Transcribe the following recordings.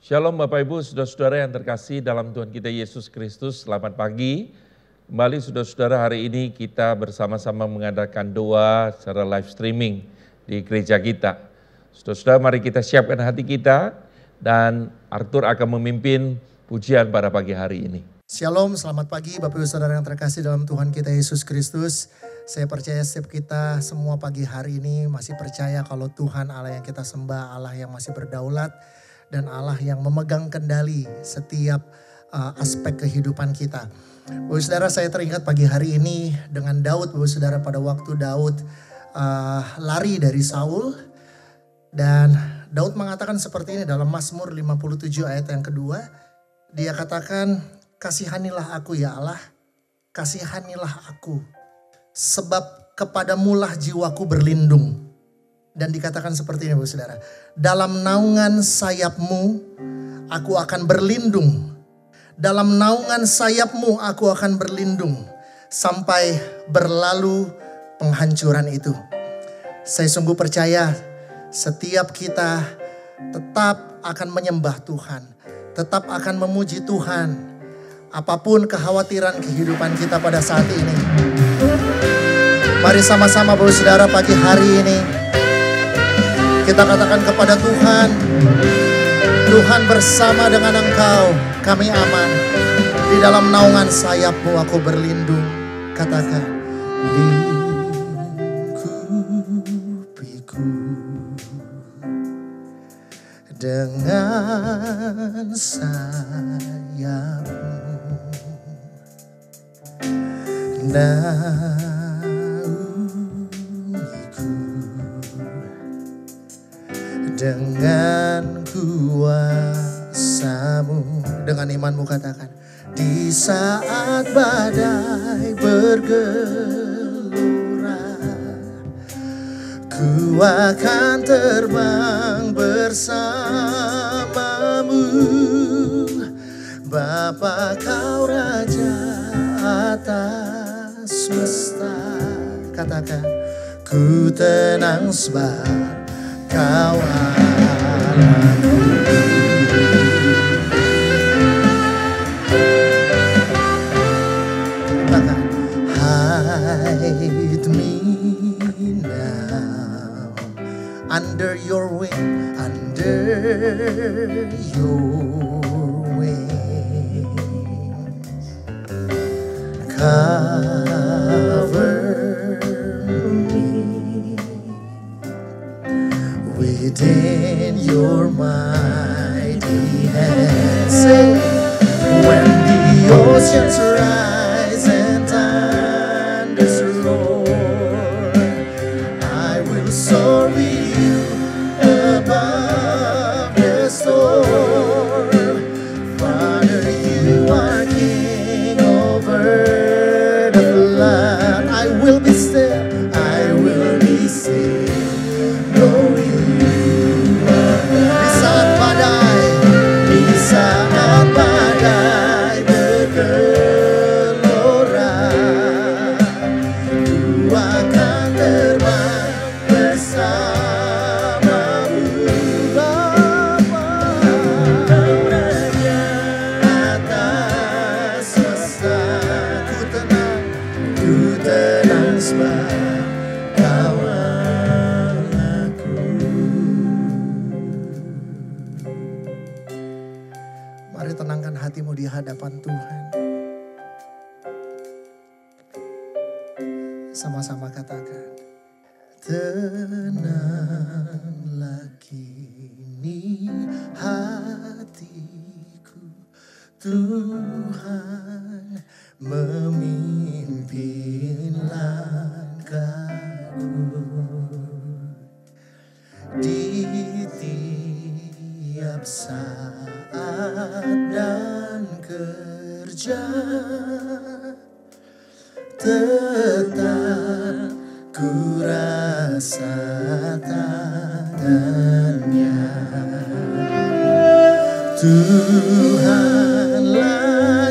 Shalom Bapak Ibu, saudara-saudara yang terkasih dalam Tuhan kita Yesus Kristus, selamat pagi. Kembali saudara-saudara, hari ini kita bersama-sama mengadakan doa secara live streaming di gereja kita. Saudara-saudara, mari kita siapkan hati kita dan Arthur akan memimpin pujian pada pagi hari ini. Shalom, selamat pagi Bapak Ibu Saudara yang terkasih dalam Tuhan kita Yesus Kristus. Saya percaya setiap kita semua pagi hari ini masih percaya kalau Tuhan Allah yang kita sembah, Allah yang masih berdaulat, dan Allah yang memegang kendali setiap aspek kehidupan kita. Bapak Saudara, saya teringat pagi hari ini dengan Daud. Bapak Saudara, pada waktu Daud lari dari Saul, dan Daud mengatakan seperti ini dalam Mazmur 57 ayat yang kedua. Dia katakan, kasihanilah aku ya Allah, kasihanilah aku, sebab kepadamulah jiwaku berlindung. Dan dikatakan seperti ini Bapak Saudara, dalam naungan sayapmu aku akan berlindung. Dalam naungan sayapmu aku akan berlindung sampai berlalu penghancuran itu. Saya sungguh percaya setiap kita tetap akan menyembah Tuhan, tetap akan memuji Tuhan, apapun kekhawatiran kehidupan kita pada saat ini. Mari sama-sama Bapak Saudara pagi hari ini kita katakan kepada Tuhan, Tuhan bersama dengan Engkau kami aman. Di dalam naungan sayap-Mu aku berlindung. Katakan, lingkupiku dengan sayap-Mu. Dengan kuasa-Mu, dengan iman-Mu katakan, di saat badai bergelora, ku akan terbang bersama-Mu. Bapa Kau Raja atas semesta, katakan, ku tenang sebab Kau Allahku. Katakan, hide me now under your wing, under your wings. Cover within your mighty hands. Say, when the oceans rise and thunders roar, I will soar with you above the storm. Father, you are King over the flood. I will be still, I will be still. Saat badai bergelora, ku akan terbang bersama-Mu. Bapa Kau Raja atas semesta, ku tenang sebab Kau Allahku. Mari tenangkan hatimu di hadapan Tuhan. Sama-sama katakan, tenanglah kini hatiku, Tuhan memimpin langkahku. Di tiap saat dan kerja tetap ku rasa tangannya. Tuhanlah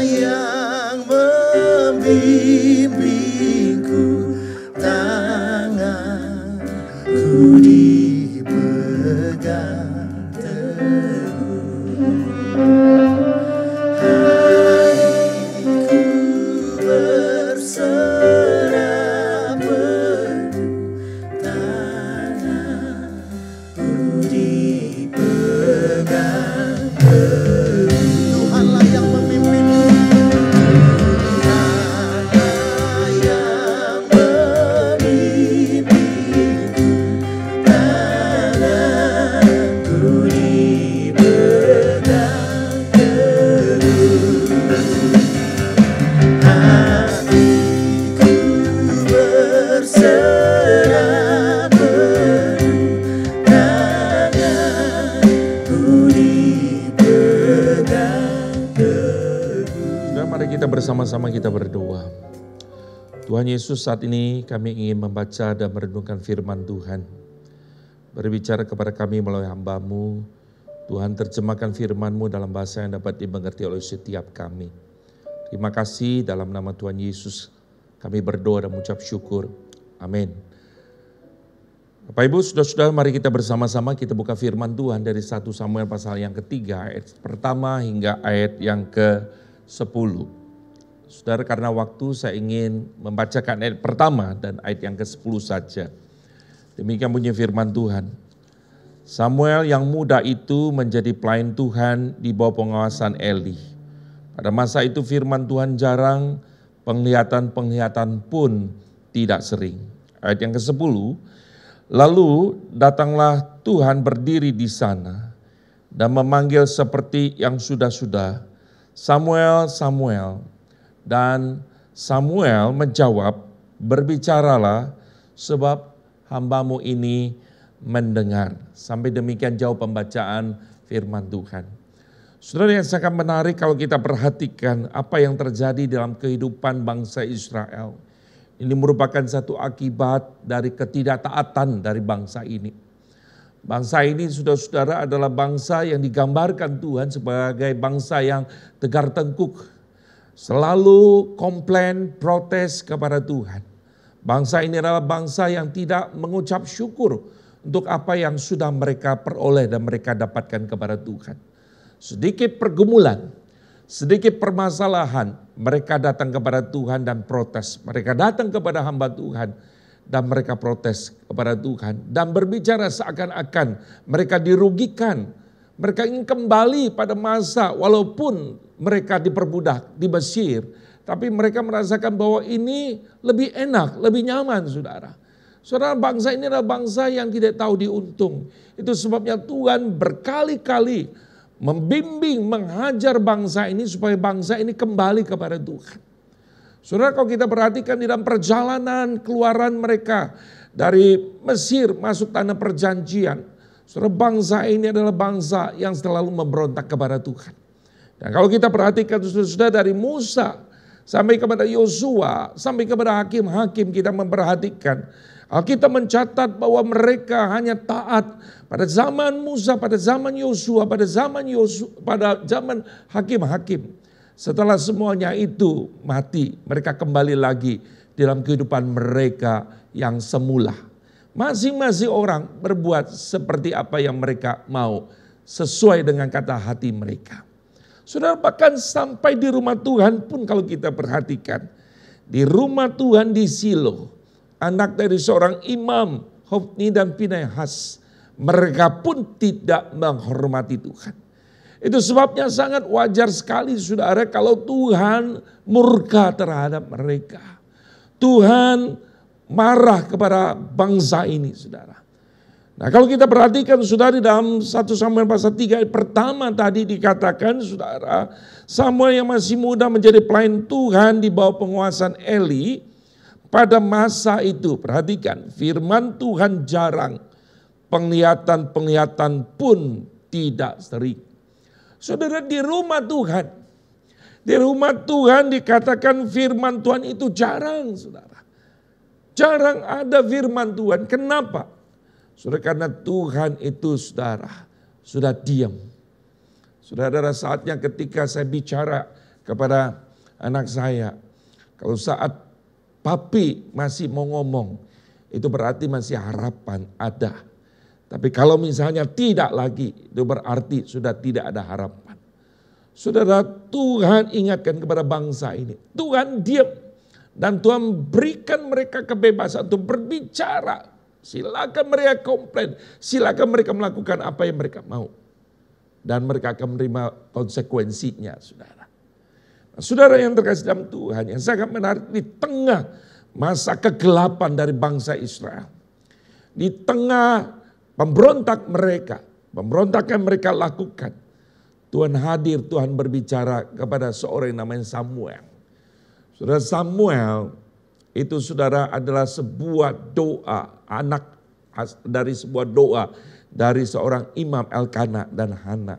yang membimbingku, tanganku dipegang teguh. bersama-sama kita berdoa. Tuhan Yesus, saat ini kami ingin membaca dan merenungkan firman Tuhan. Berbicara kepada kami melalui hamba-Mu. Tuhan, terjemahkan firman-Mu dalam bahasa yang dapat dimengerti oleh setiap kami. Terima kasih, dalam nama Tuhan Yesus kami berdoa dan mengucap syukur. Amin. Bapak Ibu, saudara-saudara, mari kita bersama-sama kita buka firman Tuhan dari 1 Samuel pasal yang ketiga, ayat pertama hingga ayat yang ke-10. Saudara, karena waktu saya ingin membacakan ayat pertama dan ayat yang ke-10 saja. Demikian bunyi firman Tuhan. Samuel yang muda itu menjadi pelayan Tuhan di bawah pengawasan Eli. Pada masa itu firman Tuhan jarang, penglihatan-penglihatan pun tidak sering. Ayat yang ke-10, lalu datanglah Tuhan berdiri di sana dan memanggil seperti yang sudah-sudah, Samuel, Samuel. Dan Samuel menjawab, berbicaralah sebab hamba-Mu ini mendengar. Sampai demikian jauh pembacaan firman Tuhan. Saudara, yang sangat menarik kalau kita perhatikan apa yang terjadi dalam kehidupan bangsa Israel. Ini merupakan satu akibat dari ketidaktaatan dari bangsa ini. Bangsa ini, saudara-saudara, adalah bangsa yang digambarkan Tuhan sebagai bangsa yang tegar tengkuk. Selalu komplain, protes kepada Tuhan. Bangsa ini adalah bangsa yang tidak mengucap syukur untuk apa yang sudah mereka peroleh dan mereka dapatkan kepada Tuhan. Sedikit pergumulan, sedikit permasalahan, mereka datang kepada Tuhan dan protes. Mereka datang kepada hamba Tuhan dan mereka protes kepada Tuhan. Dan berbicara seakan-akan mereka dirugikan. Mereka ingin kembali pada masa walaupun mereka diperbudak di Mesir. Tapi mereka merasakan bahwa ini lebih enak, lebih nyaman, saudara. Saudara, bangsa ini adalah bangsa yang tidak tahu diuntung. Itu sebabnya Tuhan berkali-kali membimbing, menghajar bangsa ini supaya bangsa ini kembali kepada Tuhan. Saudara, kalau kita perhatikan di dalam perjalanan keluaran mereka dari Mesir masuk tanah perjanjian. Saudara, bangsa ini adalah bangsa yang selalu memberontak kepada Tuhan. Dan kalau kita perhatikan saudara, dari Musa sampai kepada Yosua, sampai kepada hakim-hakim, kita memperhatikan. Alkitab mencatat bahwa mereka hanya taat pada zaman Musa, pada zaman Yosua, pada zaman hakim-hakim. Setelah semuanya itu mati, mereka kembali lagi dalam kehidupan mereka yang semula. Masing-masing orang berbuat seperti apa yang mereka mau, sesuai dengan kata hati mereka. Saudara, bahkan sampai di rumah Tuhan pun kalau kita perhatikan, di rumah Tuhan di Silo, anak dari seorang imam, Hofni dan Pinehas, mereka pun tidak menghormati Tuhan. Itu sebabnya sangat wajar sekali, saudara, kalau Tuhan murka terhadap mereka. Tuhan marah kepada bangsa ini, saudara. Nah, kalau kita perhatikan, saudara, di dalam 1 Samuel pasal 3 ayat pertama tadi dikatakan, saudara, Samuel yang masih muda menjadi pelayan Tuhan di bawah penguasaan Eli. Pada masa itu, perhatikan, firman Tuhan jarang, penglihatan-penglihatan pun tidak sering. Saudara, di rumah Tuhan dikatakan firman Tuhan itu jarang, saudara. Jarang ada firman Tuhan. Kenapa? Saudara, karena Tuhan itu, saudara, sudah diam. Saudara, saatnya ketika saya bicara kepada anak saya, kalau saat papi masih mau ngomong, itu berarti masih harapan ada. Tapi kalau misalnya tidak lagi, itu berarti sudah tidak ada harapan. Saudara, Tuhan ingatkan kepada bangsa ini. Tuhan diam. Dan Tuhan berikan mereka kebebasan untuk berbicara. Silakan mereka komplain. Silakan mereka melakukan apa yang mereka mau. Dan mereka akan menerima konsekuensinya, saudara. Nah, saudara yang terkasih dalam Tuhan, yang sangat menarik di tengah masa kegelapan dari bangsa Israel. Di tengah pemberontak mereka, pemberontakan mereka lakukan. Tuhan hadir, Tuhan berbicara kepada seorang yang namanya Samuel. Saudara, Samuel itu, saudara, adalah sebuah doa, anak dari sebuah doa dari seorang imam Elkana dan Hana.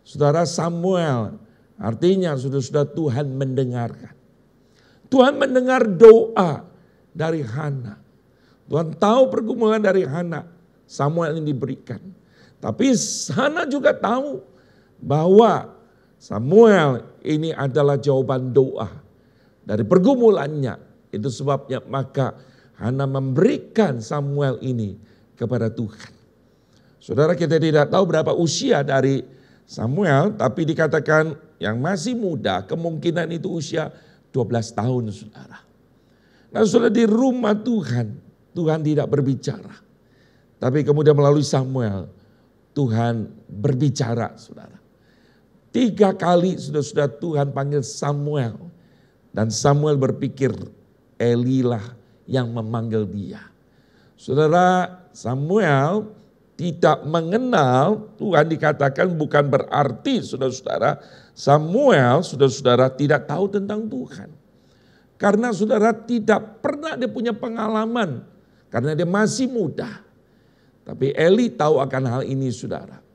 Saudara, Samuel Artinya saudara-saudara, Tuhan mendengarkan. Tuhan mendengar doa dari Hana. Tuhan tahu pergumulan dari Hana. Samuel ini diberikan. Tapi Hana juga tahu bahwa Samuel ini adalah jawaban doa dari pergumulannya. Itu sebabnya maka Hana memberikan Samuel ini kepada Tuhan. Saudara, kita tidak tahu berapa usia dari Samuel, tapi dikatakan yang masih muda, kemungkinan itu usia 12 tahun, saudara. Nah, saudara, di rumah Tuhan, Tuhan tidak berbicara. Tapi kemudian melalui Samuel, Tuhan berbicara, saudara. 3 kali saudara-saudara Tuhan panggil Samuel. Dan Samuel berpikir, Elilah yang memanggil dia. Saudara, Samuel tidak mengenal Tuhan, dikatakan bukan berarti saudara-saudara Samuel saudara-saudara tidak tahu tentang Tuhan. Karena saudara tidak pernah dia punya pengalaman karena dia masih muda. Tapi Eli tahu akan hal ini, saudara.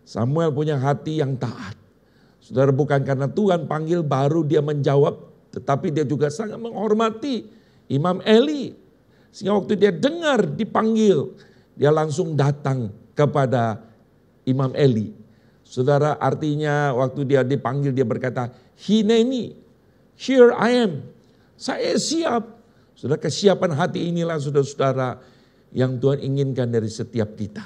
Samuel punya hati yang taat. Saudara, bukan karena Tuhan panggil baru dia menjawab, tetapi dia juga sangat menghormati Imam Eli. Sehingga waktu dia dengar dipanggil, dia langsung datang kepada Imam Eli. Saudara, artinya waktu dia dipanggil dia berkata, Hineni, here I am. Saya siap. Saudara, kesiapan hati inilah saudara-saudara yang Tuhan inginkan dari setiap kita.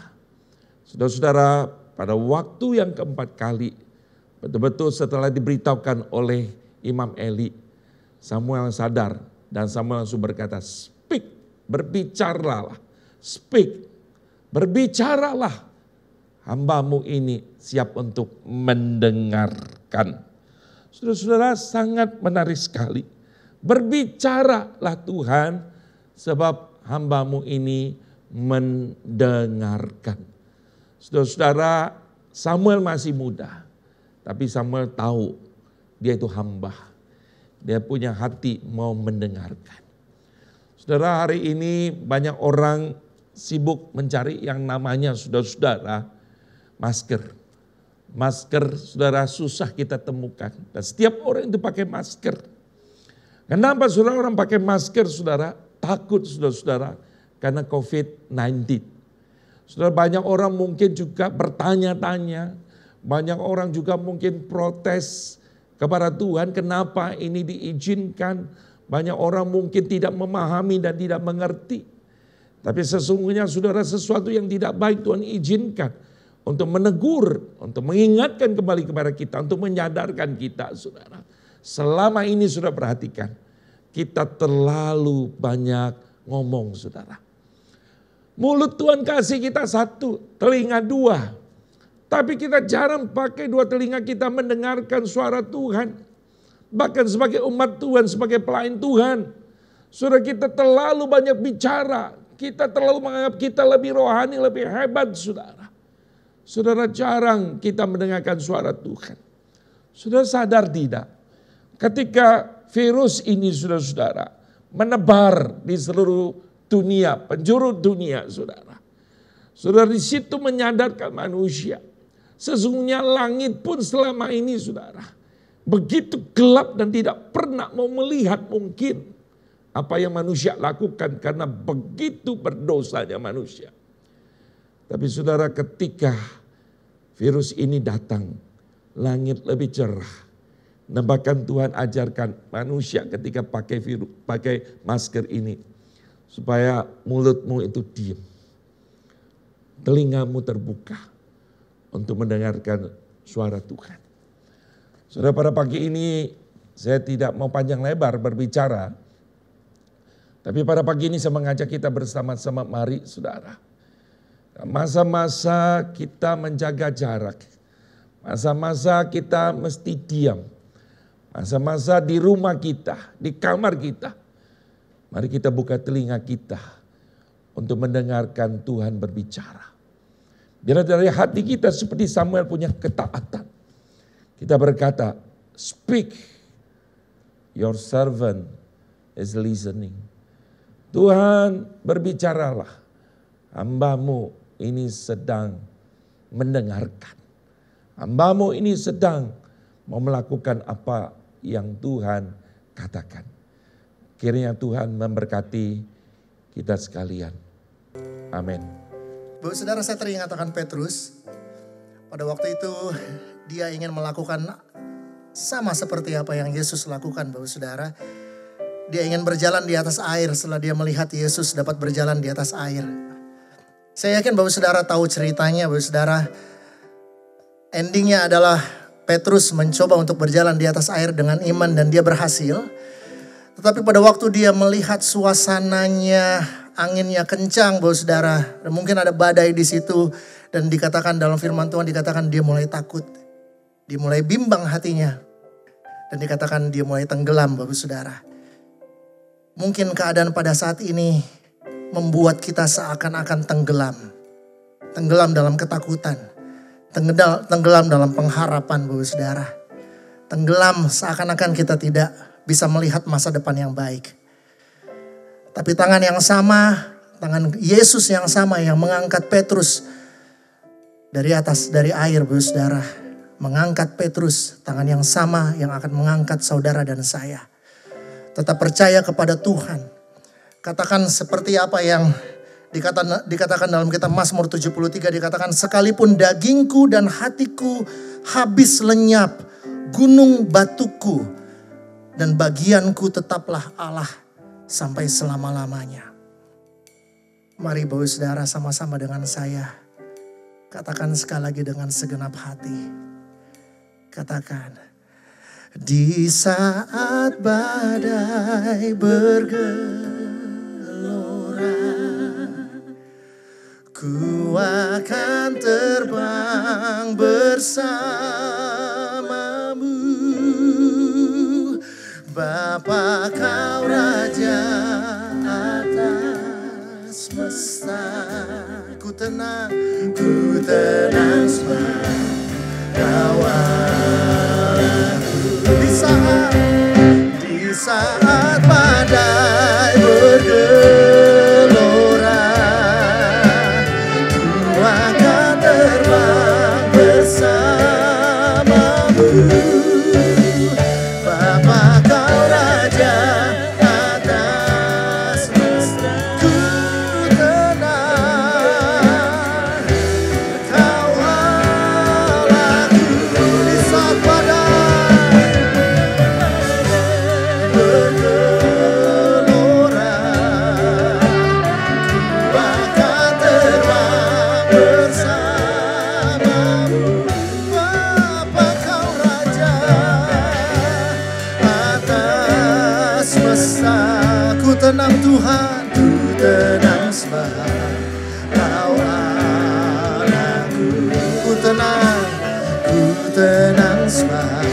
Saudara-saudara, pada waktu yang keempat kali, betul-betul setelah diberitahukan oleh Imam Eli, Samuel sadar dan Samuel langsung berkata, speak, berbicaralah, speak. Berbicaralah, hambamu ini siap untuk mendengarkan. Saudara-saudara, sangat menarik sekali. Berbicaralah Tuhan sebab hambamu ini mendengarkan. Saudara-saudara, Samuel masih muda. Tapi Samuel tahu dia itu hamba. Dia punya hati mau mendengarkan. Saudara, hari ini banyak orang sibuk mencari yang namanya saudara-saudara masker. Masker, saudara, susah kita temukan. Dan setiap orang itu pakai masker. Kenapa saudara orang pakai masker, saudara? Takut, saudara-saudara, karena COVID-19. Saudara, banyak orang mungkin juga bertanya-tanya. Banyak orang juga mungkin protes kepada Tuhan, kenapa ini diizinkan. Banyak orang mungkin tidak memahami dan tidak mengerti. Tapi sesungguhnya saudara, sesuatu yang tidak baik Tuhan izinkan untuk menegur, untuk mengingatkan kembali kepada kita, untuk menyadarkan kita, saudara. Selama ini sudah perhatikan, kita terlalu banyak ngomong, saudara. Mulut Tuhan kasih kita 1, telinga 2. Tapi kita jarang pakai 2 telinga kita mendengarkan suara Tuhan. Bahkan sebagai umat Tuhan, sebagai pelayan Tuhan. Saudara, kita terlalu banyak bicara. Kita terlalu menganggap kita lebih rohani, lebih hebat, saudara. Saudara, jarang kita mendengarkan suara Tuhan. Saudara sadar tidak? Ketika virus ini, saudara-saudara, menebar di seluruh dunia, penjuru dunia, saudara. Saudara, di situ menyadarkan manusia. Sesungguhnya langit pun selama ini, saudara, begitu gelap dan tidak pernah mau melihat mungkin apa yang manusia lakukan karena begitu berdosanya manusia. Tapi saudara, ketika virus ini datang, langit lebih cerah. Nah, bahkan Tuhan ajarkan manusia ketika pakai masker ini, supaya mulutmu itu diam, telingamu terbuka untuk mendengarkan suara Tuhan. Saudara, pada pagi ini saya tidak mau panjang lebar berbicara, tapi pada pagi ini saya mengajak kita bersama-sama, mari saudara. Masa-masa kita menjaga jarak, masa-masa kita mesti diam, masa-masa di rumah kita, di kamar kita. Mari kita buka telinga kita untuk mendengarkan Tuhan berbicara. Biar dari hati kita seperti Samuel punya ketaatan. Kita berkata, speak, your servant is listening. Tuhan, berbicaralah, hambamu ini sedang mendengarkan. Hambamu ini sedang mau melakukan apa yang Tuhan katakan. Kiranya Tuhan memberkati kita sekalian. Amin. Bapak saudara, saya teringat akan Petrus. Pada waktu itu dia ingin melakukan sama seperti apa yang Yesus lakukan, Bapak saudara. Dia ingin berjalan di atas air setelah dia melihat Yesus dapat berjalan di atas air. Saya yakin Bapak saudara tahu ceritanya, Bapak saudara. Endingnya adalah Petrus mencoba untuk berjalan di atas air dengan iman dan dia berhasil. Tetapi pada waktu dia melihat suasananya, anginnya kencang, Bapak saudara, dan mungkin ada badai di situ, dan dikatakan dalam firman Tuhan dikatakan dia mulai takut. Dia mulai bimbang hatinya. Dan dikatakan dia mulai tenggelam, Bapak saudara. Mungkin keadaan pada saat ini membuat kita seakan-akan tenggelam. Tenggelam dalam ketakutan. Tenggelam dalam pengharapan, Bapak saudara. Tenggelam seakan-akan kita tidak bisa melihat masa depan yang baik. Tapi tangan yang sama, tangan Yesus yang sama yang mengangkat Petrus dari atas, dari air, Bapak saudara. Mengangkat Petrus, tangan yang sama yang akan mengangkat saudara dan saya. Tetap percaya kepada Tuhan. Katakan seperti apa yang dikatakan dalam kitab Mazmur 73, dikatakan sekalipun dagingku dan hatiku habis lenyap, gunung batuku dan bagianku tetaplah Allah sampai selama-lamanya. Mari Bapak saudara sama-sama dengan saya. Katakan sekali lagi dengan segenap hati. Katakan, di saat badai bergelora, ku akan terbang bersamamu. Bapa kau Raja atas semesta. Ku tenang sebab Kau Allahku. Di saat badai bergelora, ku akan terbang bersamamu. Bapa kau Raja atas semesta. Ku tenang, Kau Allahku. Di saat badai bergelora, ku akan terbang bersamamu. Bapa kau Raja atas semesta. Ku tenang Tuhan, ku tenang sebab Kau Allahku. Ku tenang sebab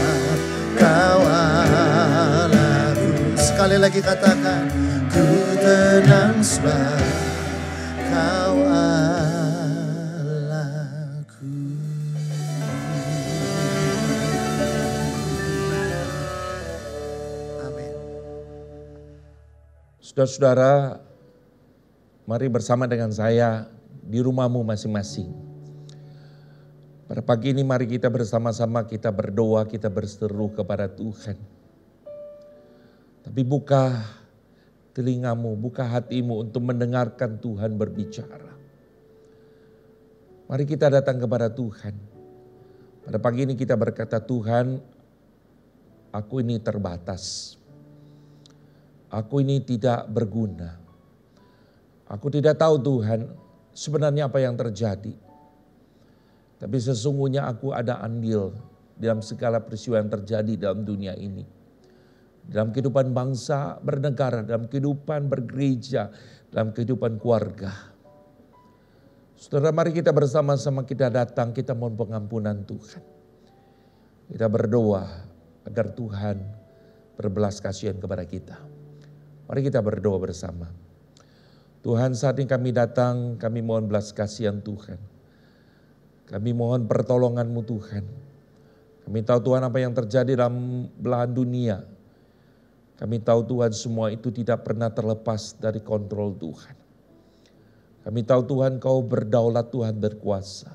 Kau Allahku. Sekali lagi katakan, ku tenang sebab Kau Allahku. Amin. Saudara-saudara, mari bersama dengan saya di rumahmu masing-masing. Pada pagi ini mari kita bersama-sama kita berdoa, kita berseru kepada Tuhan. Tapi buka telingamu, buka hatimu untuk mendengarkan Tuhan berbicara. Mari kita datang kepada Tuhan. Pada pagi ini kita berkata, Tuhan, aku ini terbatas. Aku ini tidak berguna. Aku tidak tahu Tuhan sebenarnya apa yang terjadi. Tapi sesungguhnya aku ada andil dalam segala peristiwa yang terjadi dalam dunia ini. Dalam kehidupan bangsa, bernegara, dalam kehidupan bergereja, dalam kehidupan keluarga. Saudara, mari kita bersama-sama kita datang, kita mohon pengampunan Tuhan. Kita berdoa agar Tuhan berbelas kasihan kepada kita. Mari kita berdoa bersama. Tuhan, saat ini kami datang, kami mohon belas kasihan Tuhan. Kami mohon pertolongan-Mu Tuhan. Kami tahu Tuhan apa yang terjadi dalam belahan dunia. Kami tahu Tuhan semua itu tidak pernah terlepas dari kontrol Tuhan. Kami tahu Tuhan Kau berdaulat, Tuhan berkuasa.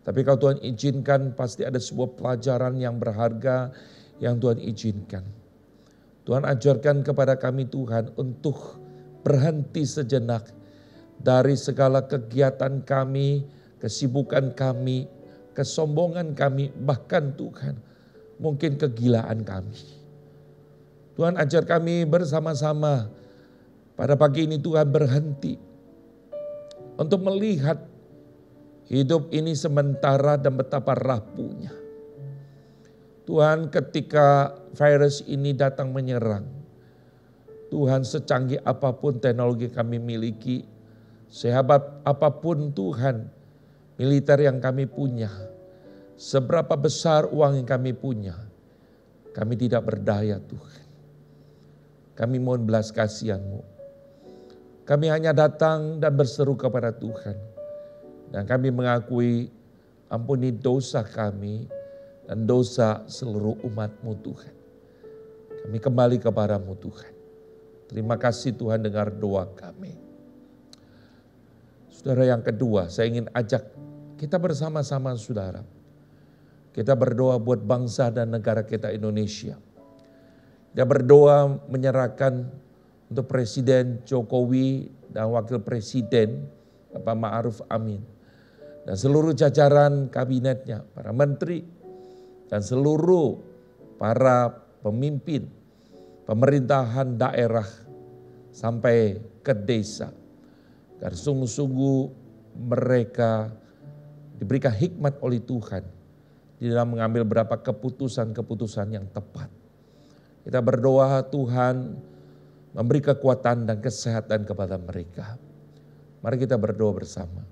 Tapi kalau Tuhan izinkan pasti ada sebuah pelajaran yang berharga yang Tuhan izinkan. Tuhan ajarkan kepada kami Tuhan untuk berhenti sejenak dari segala kegiatan kami, kesibukan kami, kesombongan kami, bahkan Tuhan mungkin kegilaan kami. Tuhan ajar kami bersama-sama pada pagi ini Tuhan berhenti untuk melihat hidup ini sementara dan betapa rapuhnya. Tuhan ketika virus ini datang menyerang, Tuhan secanggih apapun teknologi kami miliki, sehebat apapun Tuhan militer yang kami punya, seberapa besar uang yang kami punya, kami tidak berdaya Tuhan. Kami mohon belas kasihan-Mu. Kami hanya datang dan berseru kepada Tuhan. Dan kami mengakui ampuni dosa kami dan dosa seluruh umat-Mu Tuhan. Kami kembali kepada-Mu Tuhan. Terima kasih Tuhan dengar doa kami. Saudara, yang kedua saya ingin ajak kita bersama-sama saudara. Kita berdoa buat bangsa dan negara kita Indonesia. Kita berdoa menyerahkan untuk Presiden Jokowi dan Wakil Presiden Bapak Ma'ruf Amin. Dan seluruh jajaran kabinetnya, para menteri dan seluruh para pemimpin pemerintahan daerah sampai ke desa. Agar sungguh-sungguh mereka diberikan hikmat oleh Tuhan di dalam mengambil beberapa keputusan-keputusan yang tepat. Kita berdoa Tuhan memberi kekuatan dan kesehatan kepada mereka. Mari kita berdoa bersama.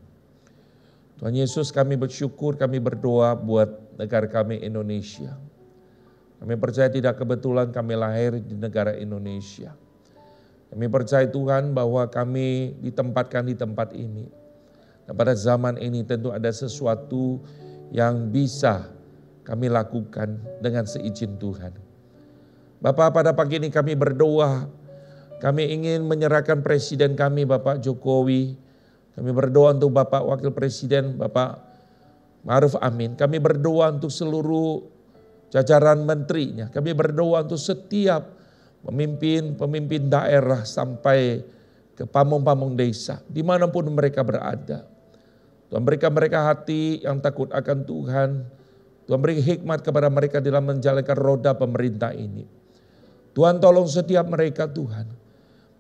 Tuhan Yesus, kami bersyukur, kami berdoa buat negara kami Indonesia. Kami percaya tidak kebetulan kami lahir di negara Indonesia. Kami percaya Tuhan bahwa kami ditempatkan di tempat ini. Dan pada zaman ini tentu ada sesuatu yang bisa kami lakukan dengan seizin Tuhan. Bapak, pada pagi ini kami berdoa, kami ingin menyerahkan Presiden kami Bapak Jokowi. Kami berdoa untuk Bapak Wakil Presiden Bapak Ma'ruf Amin. Kami berdoa untuk seluruh jajaran menterinya. Kami berdoa untuk setiap pemimpin daerah sampai ke pamong-pamong desa. Dimanapun mereka berada. Tuhan berikan mereka hati yang takut akan Tuhan. Tuhan beri hikmat kepada mereka dalam menjalankan roda pemerintah ini. Tuhan tolong setiap mereka Tuhan.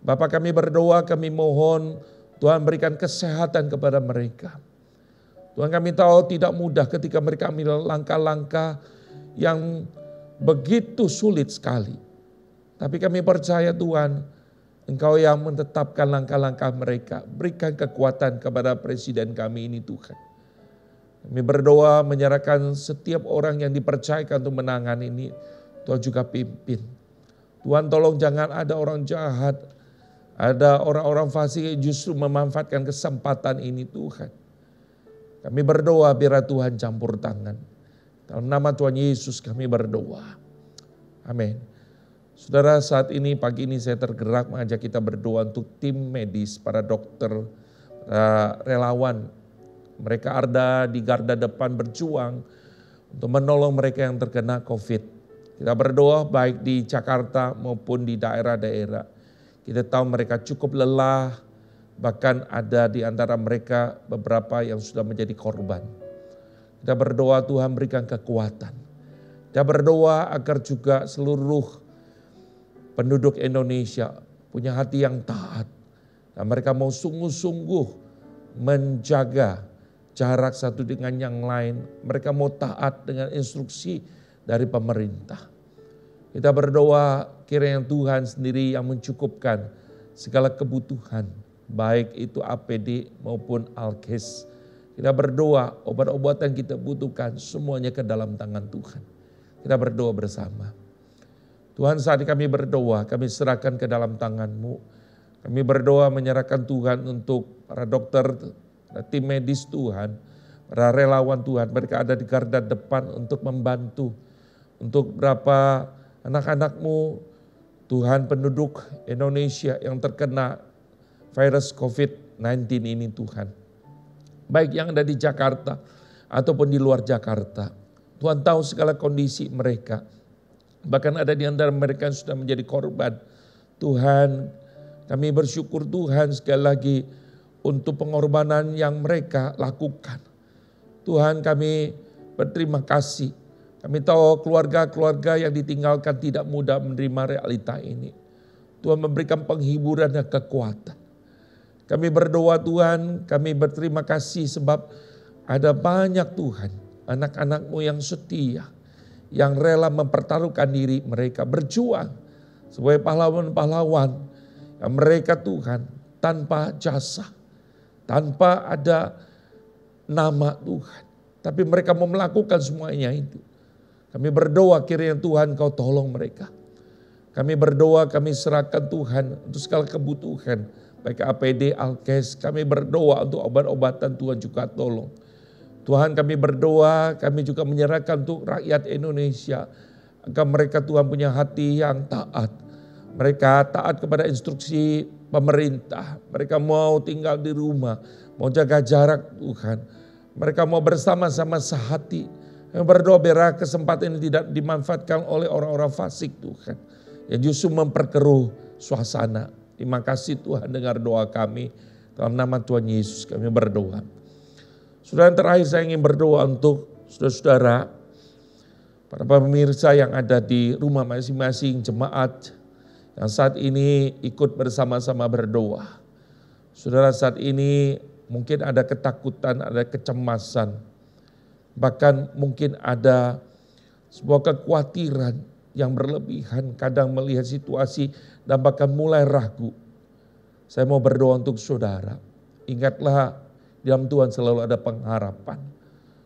Bapak kami berdoa, kami mohon Tuhan berikan kesehatan kepada mereka. Tuhan kami tahu tidak mudah ketika mereka ambil langkah-langkah yang begitu sulit sekali. Tapi kami percaya Tuhan, Engkau yang menetapkan langkah-langkah mereka. Berikan kekuatan kepada Presiden kami ini Tuhan. Kami berdoa menyerahkan setiap orang yang dipercayakan untuk menangani ini. Tuhan juga pimpin. Tuhan tolong jangan ada orang jahat, ada orang-orang fasik yang justru memanfaatkan kesempatan ini Tuhan. Kami berdoa biar Tuhan campur tangan. Dalam nama Tuhan Yesus kami berdoa. Amin. Saudara, saat ini pagi ini saya tergerak mengajak kita berdoa untuk tim medis, para dokter, para relawan. Mereka ada di garda depan berjuang untuk menolong mereka yang terkena COVID. Kita berdoa baik di Jakarta maupun di daerah-daerah. Kita tahu mereka cukup lelah, bahkan ada di antara mereka beberapa yang sudah menjadi korban. Kita berdoa Tuhan berikan kekuatan. Kita berdoa agar juga seluruh penduduk Indonesia punya hati yang taat. Dan mereka mau sungguh-sungguh menjaga jarak satu dengan yang lain. Mereka mau taat dengan instruksi dari pemerintah. Kita berdoa kiranya Tuhan sendiri yang mencukupkan segala kebutuhan. Baik itu APD maupun Alkes. Kita berdoa obat-obatan kita butuhkan semuanya ke dalam tangan Tuhan. Kita berdoa bersama. Tuhan saat ini kami berdoa, kami serahkan ke dalam tangan-Mu. Kami berdoa menyerahkan Tuhan untuk para dokter, tim medis Tuhan, para relawan Tuhan. Mereka ada di garda depan untuk membantu. Untuk berapa anak-anak-Mu, Tuhan penduduk Indonesia yang terkena virus COVID-19 ini Tuhan. Baik yang ada di Jakarta ataupun di luar Jakarta. Tuhan tahu segala kondisi mereka. Bahkan ada di antara mereka yang sudah menjadi korban. Tuhan, kami bersyukur Tuhan sekali lagi untuk pengorbanan yang mereka lakukan. Tuhan, kami berterima kasih. Kami tahu keluarga-keluarga yang ditinggalkan tidak mudah menerima realita ini. Tuhan memberikan penghiburan dan kekuatan. Kami berdoa Tuhan, kami berterima kasih sebab ada banyak Tuhan, anak-anak-Mu yang setia, yang rela mempertaruhkan diri mereka, berjuang sebagai pahlawan-pahlawan yang mereka Tuhan tanpa jasa, tanpa ada nama Tuhan. Tapi mereka mau melakukan semuanya itu. Kami berdoa kiranya Tuhan Kau tolong mereka. Kami berdoa, kami serahkan Tuhan untuk segala kebutuhan. Baik APD, Alkes, kami berdoa untuk obat-obatan Tuhan juga tolong. Tuhan kami berdoa, kami juga menyerahkan untuk rakyat Indonesia. Agar mereka Tuhan punya hati yang taat. Mereka taat kepada instruksi pemerintah. Mereka mau tinggal di rumah, mau jaga jarak Tuhan. Mereka mau bersama-sama sehati. Kami berdoa biar kesempatan ini tidak dimanfaatkan oleh orang-orang fasik Tuhan. Yang justru memperkeruh suasana. Terima kasih Tuhan dengar doa kami. Dalam nama Tuhan Yesus kami berdoa. Saudara yang terakhir saya ingin berdoa untuk saudara-saudara. Para pemirsa yang ada di rumah masing-masing jemaat. Yang saat ini ikut bersama-sama berdoa. Saudara saat ini mungkin ada ketakutan, ada kecemasan. Bahkan mungkin ada sebuah kekhawatiran yang berlebihan, kadang melihat situasi dan bahkan mulai ragu. Saya mau berdoa untuk saudara. Ingatlah di dalam Tuhan selalu ada pengharapan.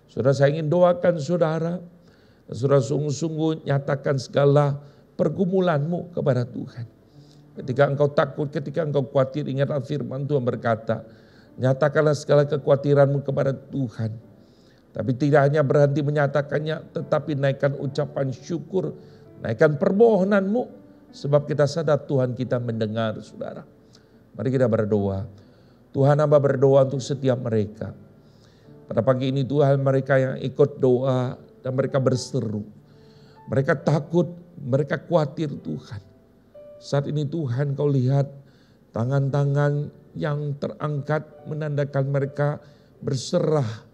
Saudara saya ingin doakan saudara. Dan saudara sungguh-sungguh nyatakan segala pergumulanmu kepada Tuhan. Ketika engkau takut, ketika engkau khawatir, ingatlah firman Tuhan berkata, nyatakanlah segala kekhawatiranmu kepada Tuhan. Tapi tidak hanya berhenti menyatakannya, tetapi naikkan ucapan syukur, naikkan permohonanmu, sebab kita sadar Tuhan kita mendengar saudara. Mari kita berdoa. Tuhan hamba berdoa untuk setiap mereka. Pada pagi ini Tuhan mereka yang ikut doa dan mereka berseru. Mereka takut, mereka khawatir Tuhan. Saat ini Tuhan Kau lihat tangan-tangan yang terangkat menandakan mereka berserah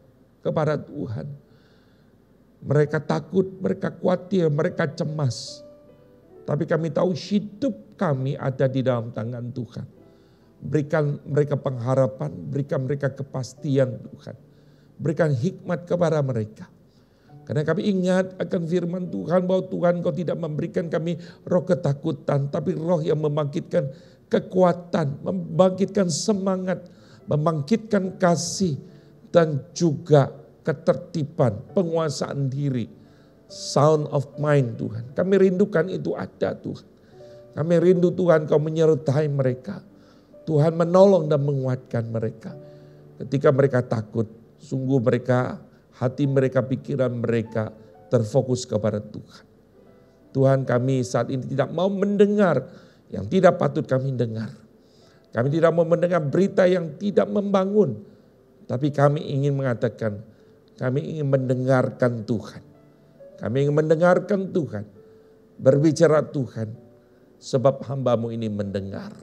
kepada Tuhan. Mereka takut, mereka khawatir, mereka cemas. Tapi kami tahu hidup kami ada di dalam tangan Tuhan. Berikan mereka pengharapan, berikan mereka kepastian Tuhan. Berikan hikmat kepada mereka. Karena kami ingat akan firman Tuhan bahwa Tuhan Kau tidak memberikan kami roh ketakutan. Tapi roh yang membangkitkan kekuatan, membangkitkan semangat, membangkitkan kasih. Dan juga ketertiban, penguasaan diri. Sound of mind Tuhan. Kami rindukan itu ada Tuhan. Kami rindu Tuhan Kau menyertai mereka. Tuhan menolong dan menguatkan mereka. Ketika mereka takut, sungguh mereka, hati mereka, pikiran mereka terfokus kepada Tuhan. Tuhan kami saat ini tidak mau mendengar yang tidak patut kami dengar. Kami tidak mau mendengar berita yang tidak membangun. Tapi kami ingin mengatakan, kami ingin mendengarkan Tuhan. Kami ingin mendengarkan Tuhan. Berbicara Tuhan. Sebab hamba-Mu ini mendengar.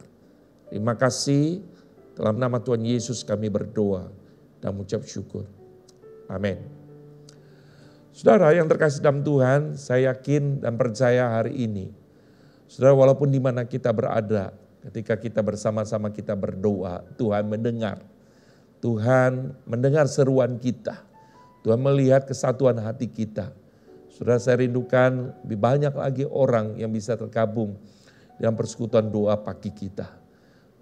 Terima kasih. Dalam nama Tuhan Yesus kami berdoa dan mengucap syukur. Amin. Saudara yang terkasih dalam Tuhan, saya yakin dan percaya hari ini. Saudara walaupun di mana kita berada, ketika kita bersama-sama kita berdoa, Tuhan mendengar. Tuhan mendengar seruan kita. Tuhan melihat kesatuan hati kita. Saudara saya rindukan lebih banyak lagi orang yang bisa tergabung dalam persekutuan doa pagi kita.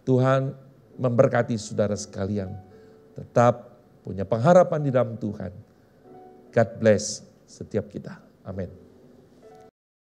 Tuhan memberkati saudara sekalian. Tetap punya pengharapan di dalam Tuhan. God bless setiap kita. Amin.